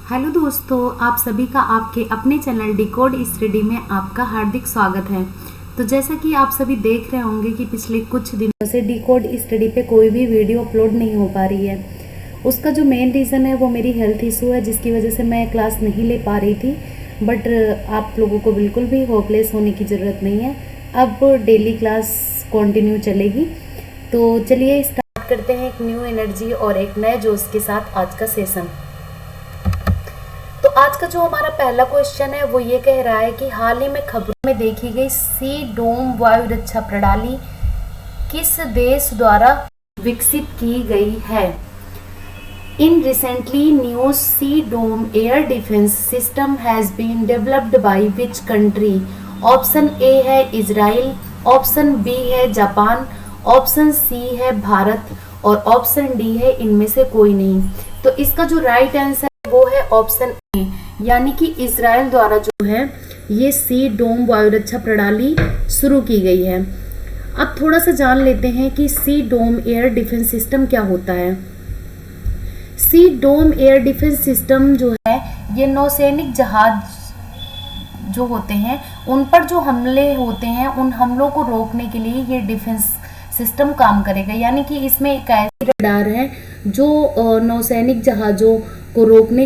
Hello दोस्तों, आप सभी का आपके अपने चैनल डिकोड स्टडी में आपका हार्दिक स्वागत है। तो जैसा कि आप सभी देख रहे होंगे कि पिछले कुछ दिनों से डिकोड स्टडी पे कोई भी वीडियो अपलोड नहीं हो पा रही है। उसका जो मेन रीज़न है वो मेरी हेल्थ इशू है, जिसकी वजह से मैं क्लास नहीं ले पा रही थी। बट आप लोगों को बिल्कुल भी होपलेस होने की ज़रूरत नहीं है, अब डेली क्लास कंटिन्यू चलेगी। तो चलिए स्टार्ट करते हैं एक न्यू एनर्जी और एक नए जोश के साथ आज का सेशन। तो आज का जो हमारा पहला क्वेश्चन है वो ये कह रहा है कि हाल ही में खबरों में देखी गई सी डोम वायु रक्षा प्रणाली किस देश द्वारा विकसित की गई है। In recently new C dome air defence system has been developed by which country. Option A है इजराइल, ऑप्शन बी है जापान, ऑप्शन सी है भारत और ऑप्शन डी है इनमें से कोई नहीं। तो इसका जो राइट आंसर वो है ऑप्शन ए, यानी कि इजराइल द्वारा जो है ये सी डोम वायु रक्षा प्रणाली शुरू की गई है। अब थोड़ा सा जान लेते हैं कि सी डोम एयर डिफेंस सिस्टम क्या होता है। सी डोम एयर डिफेंस सिस्टम जो है ये नौसैनिक जहाज जो होते हैं उन पर जो हमले होते हैं उन हमलों को रोकने के लिए ये डिफेंस सिस्टम काम करेगा। यानी कि इसमें एक ऐसी रडार है जो नौसैनिक जहाज़ों को रोकने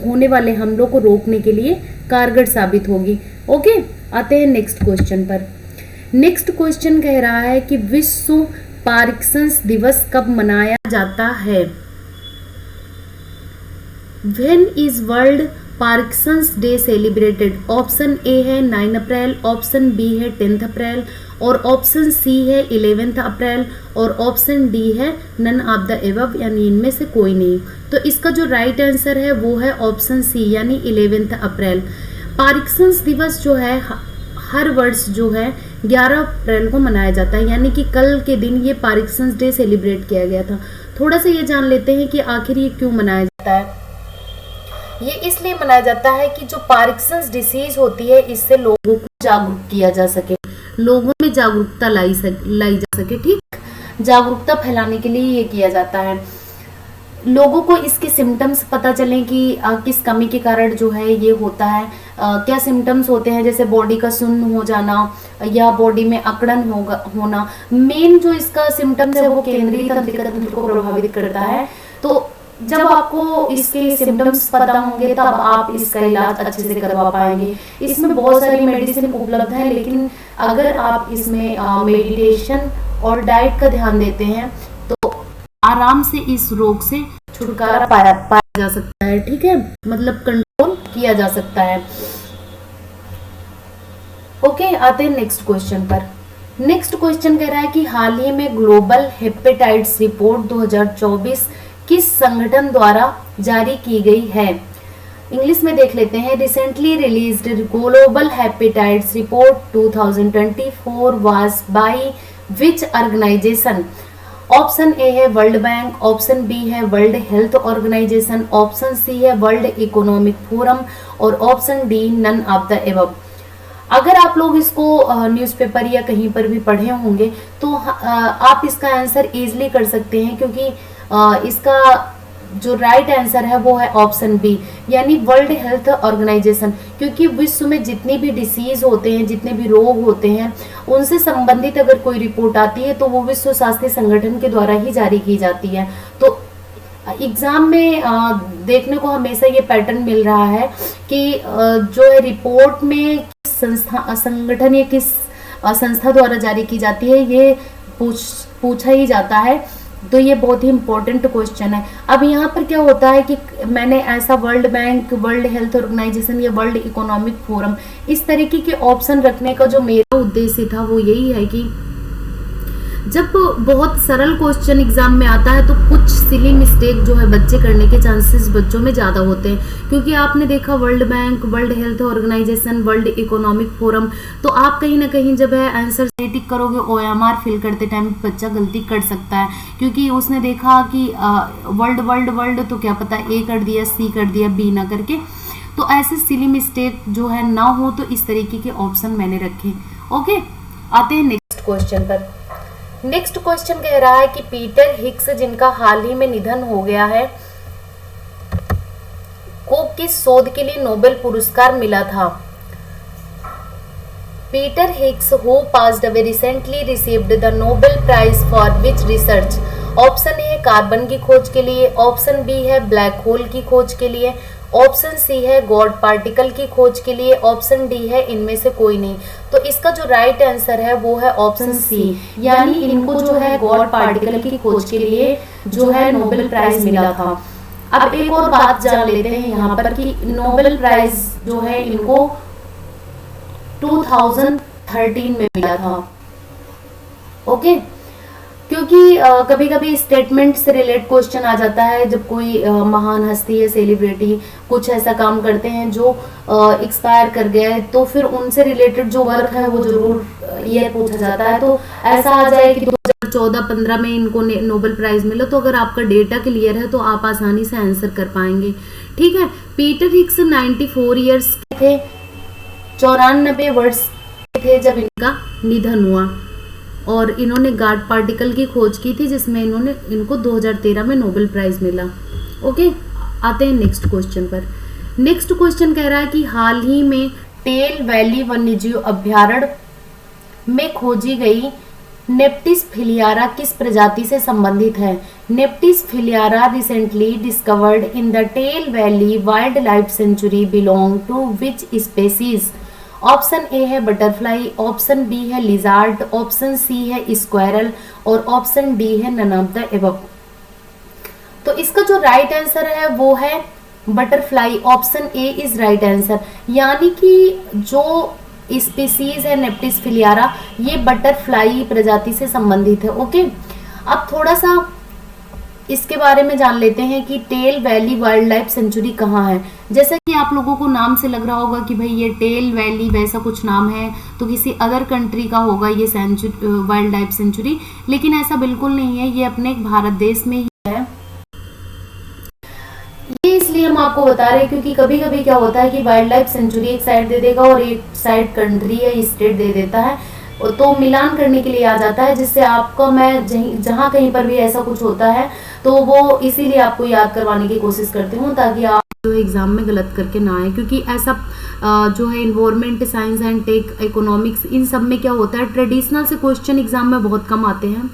होने वाले हमलों को रोकने के लिए कारगर साबित होगी। ओके, आते हैं नेक्स्ट क्वेश्चन पर। नेक्स्ट क्वेश्चन कह रहा है कि विश्व पार्किंसंस दिवस कब मनाया जाता है। When is world Parkinson's day celebrated. Option A है 9 अप्रैल, ऑप्शन बी है 10 अप्रैल और ऑप्शन सी है 11 अप्रैल और ऑप्शन डी है नन ऑफ द एबव, यानी इनमें से कोई नहीं। तो इसका जो राइट आंसर है वो है ऑप्शन सी, यानी 11 अप्रैल। पार्किंसंस दिवस जो है हर वर्ष जो है 11 अप्रैल को मनाया जाता है, यानी कि कल के दिन ये पार्किंसंस डे सेलिब्रेट किया गया था। थोड़ा सा ये जान लेते हैं कि आखिर ये क्यों मनाया जाता है। ये इसलिए मनाया जाता है कि जो पार्किंसंस डिसीज होती है इससे लोगों को जागरूक किया जा सके, लोगों में जागरूकता लाई जा सके। ठीक, जागरूकता फैलाने के लिए ये किया जाता है। लोगों को इसके सिम्टम्स पता चलें कि किस कमी के कारण जो है ये होता है। क्या सिम्टम्स होते हैं, जैसे बॉडी का सुन्न हो जाना या बॉडी में अकड़न होना। मेन जो इसका सिम्टम्स है वो केंद्रीय तंत्रिका तंत्र को प्रभावित करता है। तो जब आपको इसके सिम्टम्स पता होंगे तब आप इसका इलाज अच्छे से करवा पाएंगे। इसमें बहुत सारी मेडिसिन उपलब्ध है, लेकिन अगर आप इसमें मेडिटेशन और डाइट का ध्यान देते हैं तो आराम से इस रोग से छुटकारा पाया जा सकता है। ठीक है, मतलब कंट्रोल किया जा सकता है। ओके, आते हैं नेक्स्ट क्वेश्चन पर। नेक्स्ट क्वेश्चन कह रहा है कि हाल ही में ग्लोबल हेपेटाइटिस रिपोर्ट 2024 किस संगठन द्वारा जारी की गई है। इंग्लिश में देख लेते हैं। Recently released global hepatitis report 2024 was by which organisation. Option A है वर्ल्ड बैंक, ऑप्शन बी है World Health Organization, option C है वर्ल्ड इकोनॉमिक फोरम और option D none of the above. अगर आप लोग इसको न्यूज़पेपर या कहीं पर भी पढ़े होंगे तो आप इसका आंसर इजीली कर सकते हैं, क्योंकि इसका जो राइट आंसर है वो है ऑप्शन बी, यानी वर्ल्ड हेल्थ ऑर्गेनाइजेशन। क्योंकि विश्व में जितनी भी डिसीज होते हैं, जितने भी रोग होते हैं, उनसे संबंधित अगर कोई रिपोर्ट आती है तो वो विश्व स्वास्थ्य संगठन के द्वारा ही जारी की जाती है। तो एग्जाम में देखने को हमेशा ये पैटर्न मिल रहा है कि जो है रिपोर्ट में किस संगठन या किस संस्था द्वारा जारी की जाती है ये पूछा ही जाता है। तो ये बहुत ही इंपॉर्टेंट क्वेश्चन है। अब यहाँ पर क्या होता है कि मैंने ऐसा World Bank, World Health Organization या वर्ल्ड इकोनॉमिक फोरम इस तरीके के ऑप्शन रखने का जो मेरा उद्देश्य था वो यही है कि जब बहुत सरल क्वेश्चन एग्जाम में आता है तो कुछ सिली मिस्टेक जो है बच्चे करने के चांसेस बच्चों में ज़्यादा होते हैं। क्योंकि आपने देखा World Bank, World Health Organization, World Economic Forum, तो आप कहीं ना कहीं जब है आंसर टिक करोगे OMR फिल करते टाइम बच्चा गलती कर सकता है, क्योंकि उसने देखा कि वर्ल्ड वर्ल्ड वर्ल्ड तो क्या पता ए कर दिया, सी कर दिया, बी ना करके। तो ऐसे सिली मिस्टेक जो है ना हो, तो इस तरीके के ऑप्शन मैंने रखे। ओके, आते हैं नेक्स्ट क्वेश्चन पर। नेक्स्ट क्वेश्चन कह रहा है कि पीटर हिक्स जिनका हाल ही में निधन हो गया है को किस शोध के लिए नोबेल पुरस्कार मिला था? Peter Higgs who passed away recently received the Nobel prize for which research? Option A है कार्बन की खोज के लिए, ऑप्शन बी है ब्लैक होल की खोज के लिए, ऑप्शन सी है गॉड पार्टिकल की खोज के लिए, ऑप्शन डी है इनमें से कोई नहीं। तो इसका जो राइट आंसर है वो है ऑप्शन सी, यानी इनको जो है गॉड पार्टिकल की खोज के लिए जो है नोबेल प्राइज मिला था। अब एक और बात जान लेते हैं यहाँ पर कि नोबेल प्राइज जो है इनको 2013 में मिला था। ओके, क्योंकि कभी कभी स्टेटमेंट से रिलेटेड क्वेश्चन आ जाता है जब कोई महान हस्ती या सेलिब्रिटी कुछ ऐसा काम करते हैं जो एक्सपायर कर गया है, तो फिर उनसे रिलेटेड जो वर्क है वो जरूर ये पूछा जाता है। तो ऐसा आ जाए कि 2014-15 में इनको नोबेल प्राइज मिला, तो अगर आपका डेटा क्लियर है तो आप आसानी से आंसर कर पाएंगे। ठीक है, पीटर हिग्स 94 ईयर्स के थे, 94 वर्ष थे जब इनका निधन हुआ, और इन्होंने गॉड पार्टिकल की खोज की थी जिसमें इनको 2013 में नोबेल प्राइज मिला। ओके, आते हैं नेक्स्ट क्वेश्चन पर। नेक्स्ट क्वेश्चन कह रहा है कि हाल ही में टेल वैली वन्यजीव अभ्यारण्य में खोजी गई नेप्टिस फिलियारा किस प्रजाति से संबंधित है? Neptis philyra recently discovered in the Tale valley wild life sanctuary belong to which species? Option A है बटरफ्लाई, ऑप्शन बी है लिजार्ड, ऑप्शन सी है स्क्वायरल और ऑप्शन डी है नन ऑफ द एबव। तो इसका जो राइट आंसर है वो है butterfly, option A is right answer. यानी कि जो स्पीसीज है नेप्टिस फिलियारा ये बटरफ्लाई प्रजाति से संबंधित है। ओके, अब थोड़ा सा इसके बारे में जान लेते हैं कि Talle valley wild life Sanctuary कहाँ है। जैसा कि आप लोगों को नाम से लग रहा होगा कि भाई ये टेल वैली वैसा कुछ नाम है तो किसी अदर कंट्री का होगा ये वाइल्ड लाइफ सेंचुरी, लेकिन ऐसा बिल्कुल नहीं है, ये अपने भारत देश में ही है। ये इसलिए हम आपको बता रहे हैं क्योंकि कभी कभी क्या होता है कि वाइल्ड लाइफ सेंचुरी एक साइड दे देगा और एक साइड कंट्री या स्टेट दे देता है, तो मिलान करने के लिए आ जाता है, जिससे आपको मैं जहाँ कहीं पर भी ऐसा कुछ होता है तो वो इसीलिए आपको याद करवाने की कोशिश करती हूँ ताकि आप जो एग्जाम में गलत करके ना आए। क्योंकि ऐसा जो है environment science and tech economics इन सब में क्या होता है ट्रेडिशनल से क्वेश्चन एग्जाम में बहुत कम आते हैं,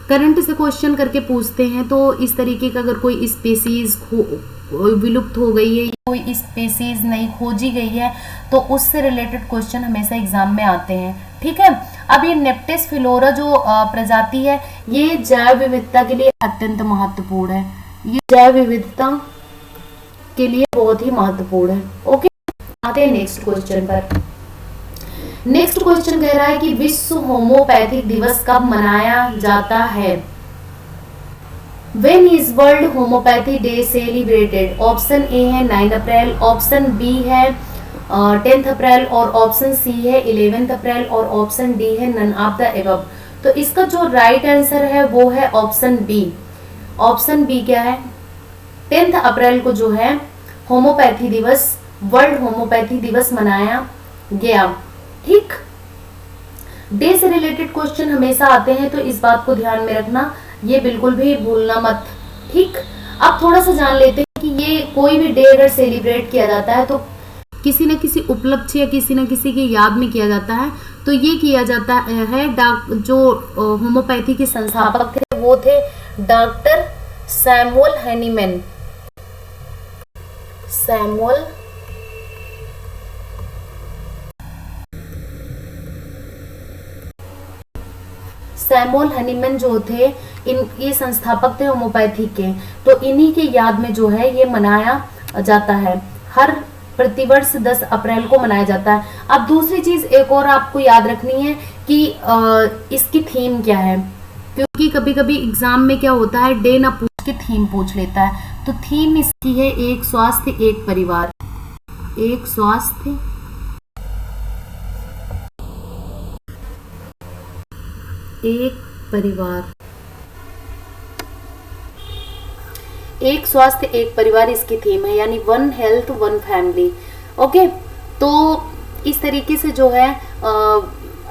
करंट से क्वेश्चन करके पूछते हैं। तो इस तरीके का अगर कोई स्पीसीज विलुप्त हो गई है, कोई स्पीसीज नहीं खोजी गई है तो उससे रिलेटेड क्वेश्चन हमेशा एग्जाम में आते हैं। ठीक है, अब ये नेप्टिस फिलोरा जो प्रजाति है ये जैव विविधता के लिए अत्यंत महत्वपूर्ण है, ये जैव विविधता के लिए बहुत ही महत्वपूर्ण है। ओके, आते हैं नेक्स्ट क्वेश्चन पर। नेक्स्ट क्वेश्चन कह रहा है कि विश्व होम्योपैथिक दिवस कब मनाया जाता है? When is World Homeopathy Day celebrated? Option A है 9 अप्रैल, ऑप्शन बी है 10 अप्रैल और ऑप्शन सी है 11 अप्रैल और ऑप्शन डी है नन ऑफ द एबव। तो इसका जो राइट आंसर है वो है ऑप्शन बी। ऑप्शन बी क्या है? 10 अप्रैल को जो है होम्योपैथी दिवस, वर्ल्ड होम्योपैथी दिवस मनाया गया। ठीक, डे से रिलेटेड क्वेश्चन हमेशा आते हैं तो इस बात को ध्यान में रखना, ये बिल्कुल भी भूलना मत। ठीक, अब थोड़ा सा जान लेते हैं कि ये कोई भी डे अगर सेलिब्रेट किया जाता है तो किसी न किसी उपलक्ष्य या किसी न किसी की याद में किया जाता है। तो ये किया जाता है जो होम्योपैथी के संस्थापक थे वो थे doctor Samuel Hahnemann. Samuel Hahnemann जो थे ये संस्थापक थे होम्योपैथी के, तो इन्हीं के याद में जो है ये मनाया जाता है, हर प्रतिवर्ष 10 अप्रैल को मनाया जाता है। अब दूसरी चीज एक और आपको याद रखनी है कि इसकी थीम क्या है, क्योंकि कभी कभी एग्जाम में क्या होता है डे ना पूछ के थीम पूछ लेता है। तो थीम इसकी है एक स्वास्थ्य एक परिवार। एक स्वास्थ्य एक परिवार, एक स्वास्थ्य एक परिवार इसकी थीम है, यानी one health one family. Okay, तो इस तरीके से जो है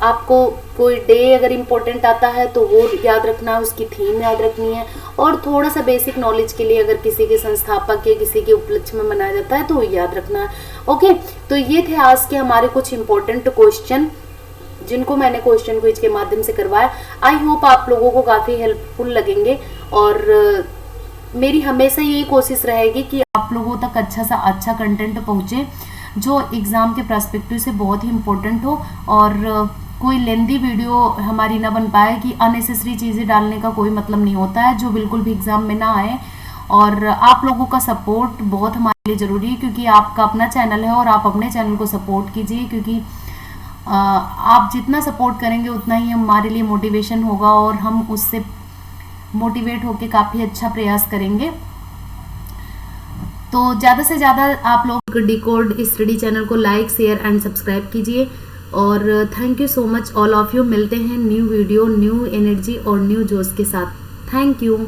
आपको कोई डे अगर इम्पोर्टेंट आता है तो वो याद रखना है, उसकी थीम याद रखनी है, और थोड़ा सा बेसिक नॉलेज के लिए अगर किसी के संस्थापक या किसी के उपलक्ष्य में मनाया जाता है तो वो याद रखना है। ओके, तो ये थे आज के हमारे कुछ इंपॉर्टेंट क्वेश्चन जिनको मैंने क्वेश्चन क्विज के माध्यम से करवाया। आई होप आप लोगों को काफ़ी हेल्पफुल लगेंगे, और मेरी हमेशा यही कोशिश रहेगी कि आप लोगों तक अच्छा कंटेंट पहुँचे जो एग्ज़ाम के पर्सपेक्टिव से बहुत ही इम्पोर्टेंट हो, और कोई लेंदी वीडियो हमारी ना बन पाए कि अननेसेसरी चीज़ें डालने का कोई मतलब नहीं होता है, जो बिल्कुल भी एग्ज़ाम में ना आए। और आप लोगों का सपोर्ट बहुत हमारे लिए ज़रूरी है, क्योंकि आपका अपना चैनल है और आप अपने चैनल को सपोर्ट कीजिए, क्योंकि आप जितना सपोर्ट करेंगे उतना ही हमारे लिए मोटिवेशन होगा और हम उससे मोटिवेट होकर काफ़ी अच्छा प्रयास करेंगे। तो ज़्यादा से ज़्यादा आप लोग डिकोड स्टडी चैनल को लाइक, शेयर एंड सब्सक्राइब कीजिए। और thank you so much all of you. मिलते हैं न्यू वीडियो, न्यू एनर्जी और न्यू जोश के साथ। Thank you.